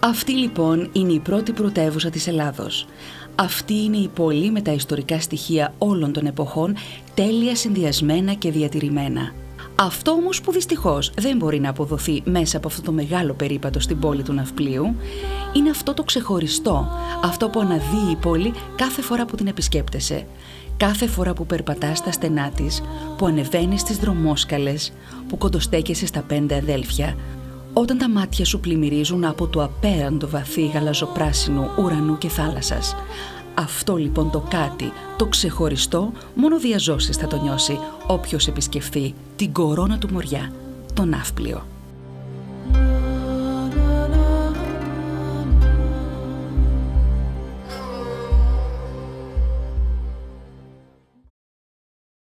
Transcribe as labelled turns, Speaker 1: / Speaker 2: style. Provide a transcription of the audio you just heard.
Speaker 1: Αυτή λοιπόν είναι η πρώτη πρωτεύουσα της Ελλάδος. Αυτή είναι η πόλη με τα ιστορικά στοιχεία όλων των εποχών, τέλεια συνδυασμένα και διατηρημένα. Αυτό όμως που δυστυχώς δεν μπορεί να αποδοθεί μέσα από αυτό το μεγάλο περίπατο στην πόλη του Ναυπλίου, είναι αυτό το ξεχωριστό, αυτό που αναδύει η πόλη κάθε φορά που την επισκέπτεσαι, κάθε φορά που περπατάς στα στενά της, που ανεβαίνεις στις δρομόσκαλες, που κοντοστέκεσαι στα 5 αδέλφια, όταν τα μάτια σου πλημμυρίζουν από το απέραντο βαθύ γαλαζοπράσινου ουρανού και θάλασσας. Αυτό λοιπόν το κάτι, το ξεχωριστό, μόνο διαζώσεις θα το νιώσει όποιος επισκεφθεί την κορώνα του Μοριά, το Ναύπλιο.